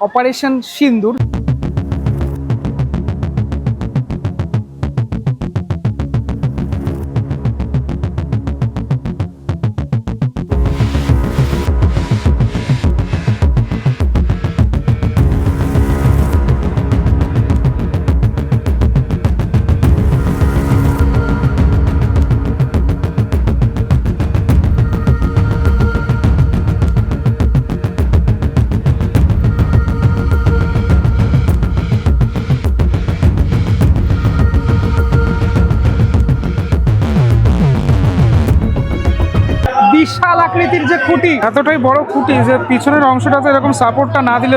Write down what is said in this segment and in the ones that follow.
Operation সিন্দুর। বিশাল আকৃতির যে খুঁটি, এতটাই বড় খুঁটি যে পিছনের অংশটাতে এরকম সাপোর্টটা না দিলে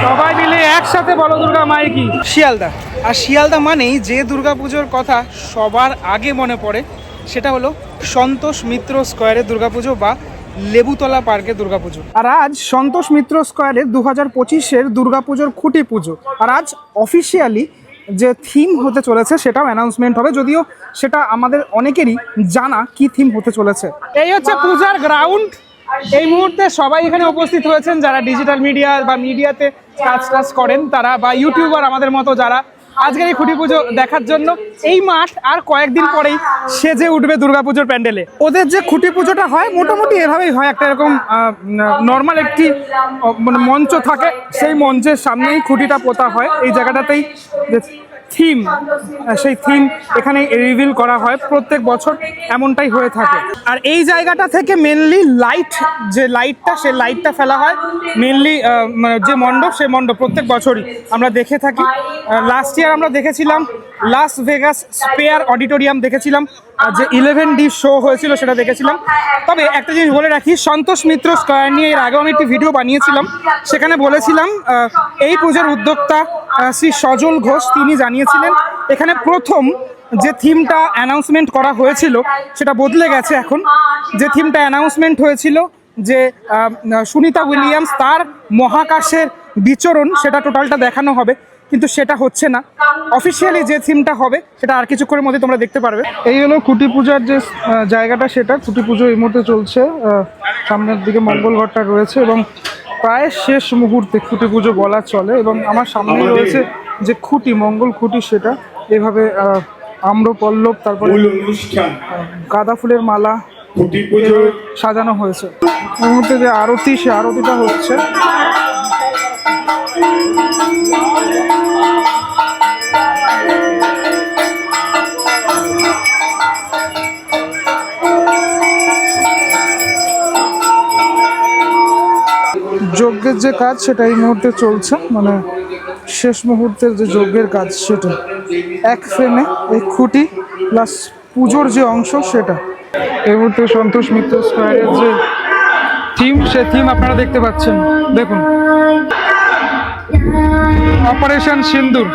সবাই মিলে একসাথে বলো দুর্গা মাই কি। শিয়ালদা, আর শিয়ালদা মানেই যে দুর্গাপুজোর কথা সবার আগে মনে পড়ে সেটা হলো সন্তোষ মিত্র স্কোয়ারে দুর্গাপুজো বা লেবুতলা পার্কে দুর্গাপুজো। আর আজ সন্তোষ মিত্র স্কোয়ারে 2025-এর দুর্গাপুজোর খুঁটি পুজো। আর আজ অফিসিয়ালি যে থিম হতে চলেছে সেটাও অ্যানাউন্সমেন্ট হবে, যদিও সেটা আমাদের অনেকেরই জানা কি থিম হতে চলেছে। এই হচ্ছে পূজার গ্রাউন্ড। এই মুহূর্তে সবাই এখানে উপস্থিত হয়েছেন যারা ডিজিটাল মিডিয়া বা মিডিয়াতে কাজ করেন তারা, বা ইউটিউবার আমাদের মতো যারা আজকের এই খুঁটি পুজো দেখার জন্য। এই মাঠ আর কয়েকদিন পরেই সেজে উঠবে দুর্গাপুজোর প্যান্ডেলে। ওদের যে খুঁটি পুজোটা হয় মোটামুটি এভাবেই হয়, একটা এরকম নর্মাল একটি মানে মঞ্চ থাকে, সেই মঞ্চের সামনেই খুঁটিটা পোতা হয়। এই জায়গাটাতেই থিম, সেই থিম এখানে রিভিল করা হয় প্রত্যেক বছর, এমনটাই হয়ে থাকে। আর এই জায়গাটা থেকে মেনলি লাইট, যে লাইটটা সেই লাইটটা ফেলা হয় মেনলি যে মণ্ডপ, সেই মণ্ডপ প্রত্যেক বছরই আমরা দেখে থাকি। লাস্ট ইয়ার আমরা দেখেছিলাম লাস ভেগাস স্পেয়ার অডিটোরিয়াম দেখেছিলাম, যে 11D শো হয়েছিল সেটা দেখেছিলাম। তবে একটা জিনিস বলে রাখি, সন্তোষ মিত্র স্কয়ার নিয়ে এর আগেও আমি একটি ভিডিও বানিয়েছিলাম, সেখানে বলেছিলাম এই পুজোর উদ্যোক্তা শ্রী সজল ঘোষ তিনি জানিয়েছিলেন এখানে প্রথম যে থিমটা অ্যানাউন্সমেন্ট করা হয়েছিল সেটা বদলে গেছে। এখন যে থিমটা অ্যানাউন্সমেন্ট হয়েছিল যে সুনিতা উইলিয়ামস তার মহাকাশের বিচরণ, সেটা টোটালটা দেখানো হবে, কিন্তু সেটা হচ্ছে না। অফিসিয়ালি যে থিমটা হবে সেটা আর কিছুক্ষণের মধ্যে তোমরা দেখতে পারবে। এই হলো খুঁটি পূজার যে জায়গাটা, সেটা খুঁটি পুজো এই মুহূর্তে চলছে। সামনের দিকে মঙ্গল ঘরটা রয়েছে এবং প্রায় শেষ মুহূর্তে খুঁটি পুজো বলা চলে। এবং আমার সামনেই রয়েছে যে খুঁটি, মঙ্গল খুঁটি, সেটা এভাবে আম্রপল্লব, তারপরে গাঁদা ফুলের মালা সাজানো হয়েছে। এই মুহূর্তে যে আরতি, সে আরতিটা হচ্ছে। যজ্ঞের যে কাজ সেটা এই মুহূর্তে চলছে, মানে শেষ মুহূর্তের যে যজ্ঞের কাজ সেটা এক ফ্রেমে এই খুঁটি প্লাস পুজোর যে অংশ সেটা। এই মুহূর্তে সন্তোষ মিত্র স্কয়ারের যে থিম, সে থিম আপনারা দেখতে পাচ্ছেন, দেখুন, অপারেশন সিন্দুর।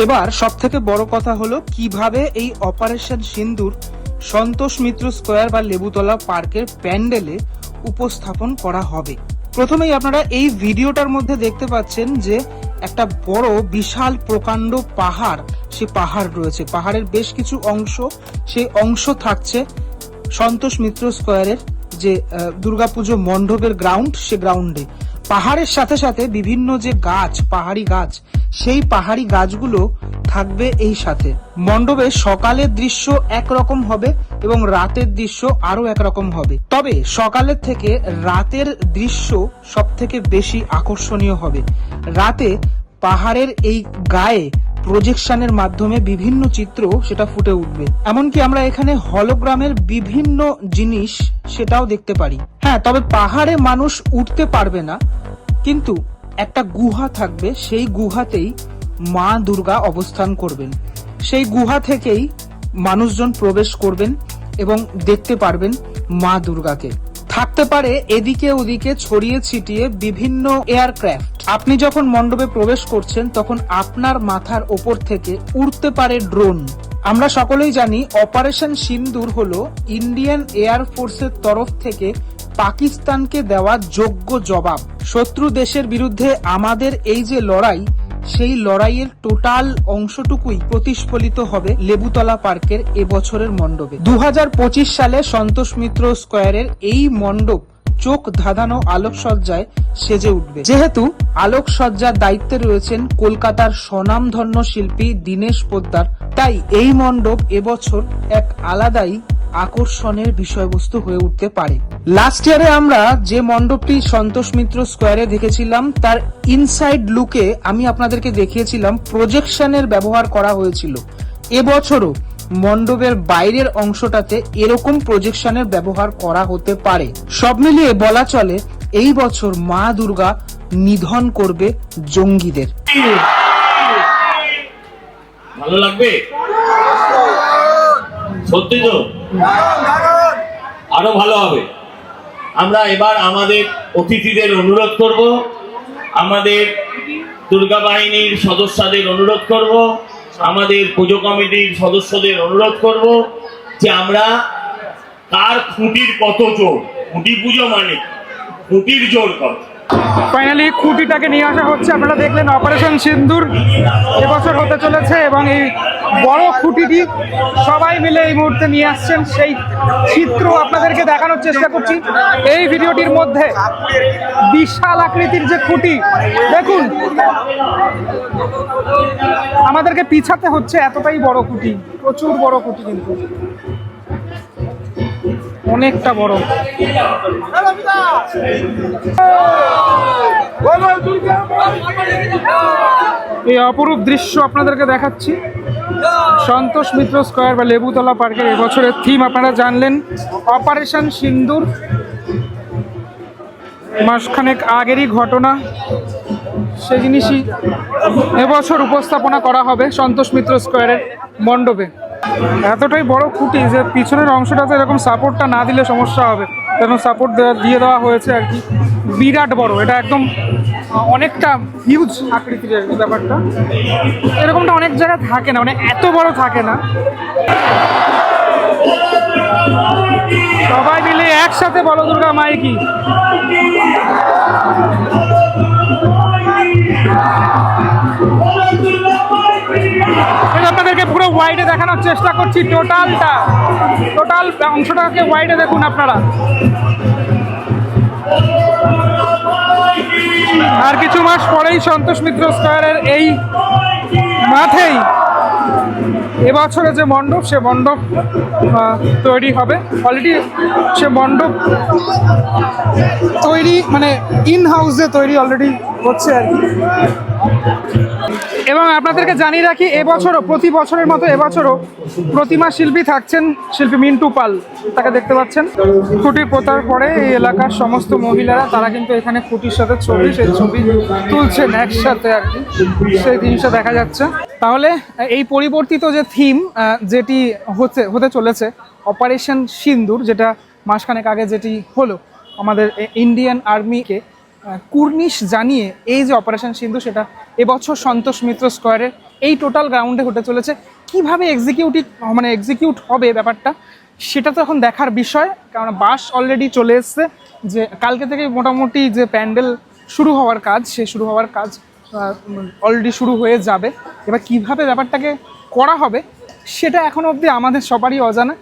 এবার সব থেকে বড় কথা হলো কিভাবে এই অপারেশন সিন্দুর সন্তোষ মিত্র স্কোয়ার বা লেবুতলা পার্কের প্যান্ডেলে উপস্থাপন করা হবে। প্রথমেই আপনারা এই ভিডিওটার মধ্যে দেখতে পাচ্ছেন যে একটা বড় বিশাল প্রকাণ্ড পাহাড়, সে পাহাড় রয়েছে, পাহাড়ের বেশ কিছু অংশ, সেই অংশ থাকছে সন্তোষ মিত্র স্কোয়ারের যে দুর্গাপুজো মণ্ডপের গ্রাউন্ড, সে গ্রাউন্ডে। পাহাড়ের সাথে সাথে বিভিন্ন যে গাছ, পাহাড়ি গাছ, সেই পাহাড়ি গাছগুলো থাকবে এই সাথে। মণ্ডপে সকালের দৃশ্য একরকম হবে এবং রাতের দৃশ্য আরো একরকম হবে, তবে সকালের থেকে রাতের দৃশ্য সব থেকে বেশি আকর্ষণীয় হবে। রাতে পাহাড়ের এই গায়ে প্রজেকশনের মাধ্যমে বিভিন্ন চিত্র সেটা ফুটে উঠবে, এমনকি আমরা এখানে হলোগ্রামের বিভিন্ন জিনিস সেটাও দেখতে পারি। হ্যাঁ, তবে পাহাড়ে মানুষ উঠতে পারবে না, কিন্তু একটা গুহা থাকবে, সেই গুহাতেই মা দুর্গা অবস্থান করবেন। সেই গুহা থেকেই মানুষজন প্রবেশ করবেন এবং দেখতে পারবেন মা দুর্গাকে। থাকতে পারে এদিকে ওদিকে ছড়িয়ে ছিটিয়ে বিভিন্ন এয়ারক্রাফট। আপনি যখন মণ্ডপে প্রবেশ করছেন তখন আপনার মাথার ওপর থেকে উড়তে পারে ড্রোন। আমরা সকলেই জানি অপারেশন সিন্দুর হলো ইন্ডিয়ান এয়ার ফোর্সের তরফ থেকে পাকিস্তানকে দেওয়া যোগ্য জবাব। শত্রু দেশের বিরুদ্ধে আমাদের এই যে লড়াই, সেই লড়াইয়ের টোটাল অংশটুকুই প্রতিফলিত হবে লেবুতলা পার্কের এবছরের মণ্ডপে। 2025 সালে সন্তোষ মিত্র স্কোয়ারের এই মণ্ডপ চোখ ধাঁধানো আলোকসজ্জায় সেজে উঠবে। যেহেতু আলোকসজ্জার দায়িত্বে রয়েছেন কলকাতার স্বনামধন্য শিল্পী দীনেশ পোদ্দার, তাই এই মণ্ডপ এবছর এক আলাদাই আকর্ষণের বিষয়বস্তু হয়ে উঠতে পারে। লাস্ট ইয়ারে আমরা যে মণ্ডপটি সন্তোষ মিত্র স্কোয়ারে দেখেছিলাম তার ইনসাইড লুকে আমি আপনাদেরকে দেখিয়েছিলাম প্রজেকশনের ব্যবহার করা হয়েছিল। এবছরও মণ্ডপের বাইরের অংশটাতে এরকম প্রজেকশনের ব্যবহার করা হতে পারে। সব মিলিয়ে বলা চলে এই বছর মা দুর্গা নিধন করবে জঙ্গিদের। ভালো লাগবে সত্যি তো, আরো ভালো হবে। আমরা এবার আমাদের অতিথিদের অনুরোধ করব, আমাদের দুর্গা বাহিনীর সদস্যদের অনুরোধ করব, আমাদের পুজো কমিটির সদস্যদের অনুরোধ করব যে আমরা কার খুঁটির কত জোর, খুঁটি পুজো মানে খুঁটির জোর কত। ফাইনালি খুঁটিটাকে নিয়ে আসা হচ্ছে। আপনারা দেখলেন অপারেশন সিন্দুর এবছর হতে চলেছে এবং এই বড় খুঁটিটি সবাই মিলে এই মুহূর্তে নিয়ে আসছেন। সেই চিত্র আপনাদেরকে দেখানোর চেষ্টা করছি এই ভিডিওটির মধ্যে। বিশাল আকৃতির যে খুঁটি দেখুন, আমাদেরকে পিছাতে হচ্ছে, এতটাই বড় খুঁটি, প্রচুর বড় খুঁটি, কিন্তু অনেকটা বড়। এই অপরূপ দৃশ্য আপনাদেরকে দেখাচ্ছি সন্তোষ মিত্র স্কোয়ার বা লেবুতলা পার্কের এবছরের থিম আপনারা জানলেন, অপারেশন সিন্দুর। মাসখানেক আগেরই ঘটনা, সে জিনিসই এবছর উপস্থাপনা করা হবে সন্তোষ মিত্র স্কোয়ারের মণ্ডপে। এতটাই বড় খুঁটি যে পিছনের অংশটাতে এরকম সাপোর্টটা না দিলে সমস্যা হবে, কারণ সাপোর্ট দিয়ে দেওয়া হয়েছে আর কি। বিরাট বড়, এটা একদম অনেকটা হিউজ আকৃতির আর কি ব্যাপারটা। এরকমটা অনেক জায়গায় থাকে না, মানে এত বড় থাকে না। সবাই মিলে একসাথে বলো দুর্গা মাই কি। আপনাদেরকে পুরো ওয়াইডে দেখানোর চেষ্টা করছি, টোটাল অংশটাকে ওয়াইডে দেখুন আপনারা। আর কিছু মাস পরেই সন্তোষ মিত্র স্কোয়ারের এই মাঠেই এবছরে যে মণ্ডপ, সে মণ্ডপ তৈরি হবে। অলরেডি সে মণ্ডপ তৈরি, মানে ইন হাউসে তৈরি অলরেডি হচ্ছে আর কি। এবং আপনাদেরকে জানিয়ে রাখি, এবছরও প্রতি বছরের মতো এবছরও প্রতিমা শিল্পী থাকছেন শিল্পী মিন্টু পাল, তাকে দেখতে পাচ্ছেন। খুঁটি পোতার পরে এই এলাকার সমস্ত মহিলারা তারা কিন্তু এখানে খুঁটির সাথে সেই ছবি তুলছেন একসাথে আর কি, সেই জিনিসটা দেখা যাচ্ছে। তাহলে এই পরিবর্তিত যে থিম যেটি হতে চলেছে অপারেশন সিন্দুর, যেটা মাসখানেক আগে যেটি হলো আমাদের ইন্ডিয়ান আর্মিকে কুর্নিশ জানিয়ে এই যে অপারেশন সিন্ধু, সেটা এবছর সন্তোষ মিত্র স্কোয়ারের এই টোটাল গ্রাউন্ডে হতে চলেছে। কিভাবে এক্সিকিউট হবে ব্যাপারটা, সেটা তো এখন দেখার বিষয়, কারণ বাস অলরেডি চলে এসছে। যে কালকে থেকে মোটামুটি যে প্যান্ডেল শুরু হওয়ার কাজ অলরেডি শুরু হয়ে যাবে। এবার কিভাবে ব্যাপারটাকে করা হবে সেটা এখনো অবধি আমাদের সবারই অজানা।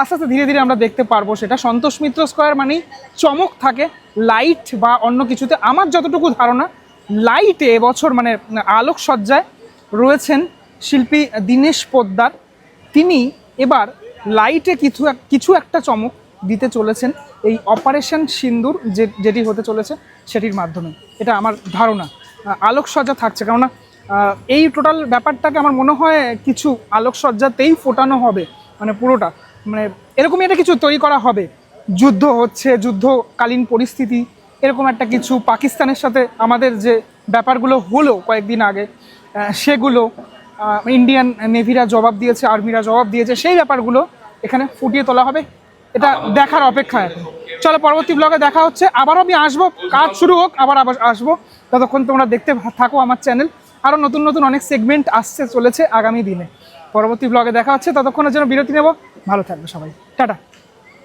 আস্তে আস্তে ধীরে ধীরে আমরা দেখতে পারবো সেটা। সন্তোষ মিত্র স্কোয়ার মানেই চমক থাকে লাইট বা অন্য কিছুতে। আমার যতটুকু ধারণা, লাইটে এবছর আলোকসজ্জায় রয়েছেন শিল্পী দীনেশ পোদ্দার। তিনি এবার লাইটে কিছু একটা চমক দিতে চলেছেন এই অপারেশন সিন্দুর যেটি হতে চলেছে সেটির মাধ্যমে। এটা আমার ধারণা। আলোকসজ্জা থাকছে, কেননা এই টোটাল ব্যাপারটাকে আমার মনে হয় কিছু আলোকসজ্জাতেই ফোটানো হবে, পুরোটা এরকমই একটা কিছু তৈরি করা হবে। যুদ্ধ হচ্ছে, যুদ্ধকালীন পরিস্থিতি, এরকম একটা কিছু। পাকিস্তানের সাথে আমাদের যে ব্যাপারগুলো হলো কয়েকদিন আগে, সেগুলো ইন্ডিয়ান নেভিরা জবাব দিয়েছে, আর্মিরা জবাব দিয়েছে, সেই ব্যাপারগুলো এখানে ফুটিয়ে তোলা হবে। এটা দেখার অপেক্ষা এখন। চলো, পরবর্তী ব্লগে দেখা হচ্ছে। আবারও আমি আসবো, কাজ শুরু হোক আবার আসবো। ততক্ষণ তোমরা দেখতে থাকো আমার চ্যানেল। আরও নতুন নতুন অনেক সেগমেন্ট আসতে চলেছে আগামী দিনে। পরবর্তী ব্লগে দেখা হচ্ছে, ততক্ষণের জন্য বিরতি নেব। ভালো থাকবে সবাই, টাটা।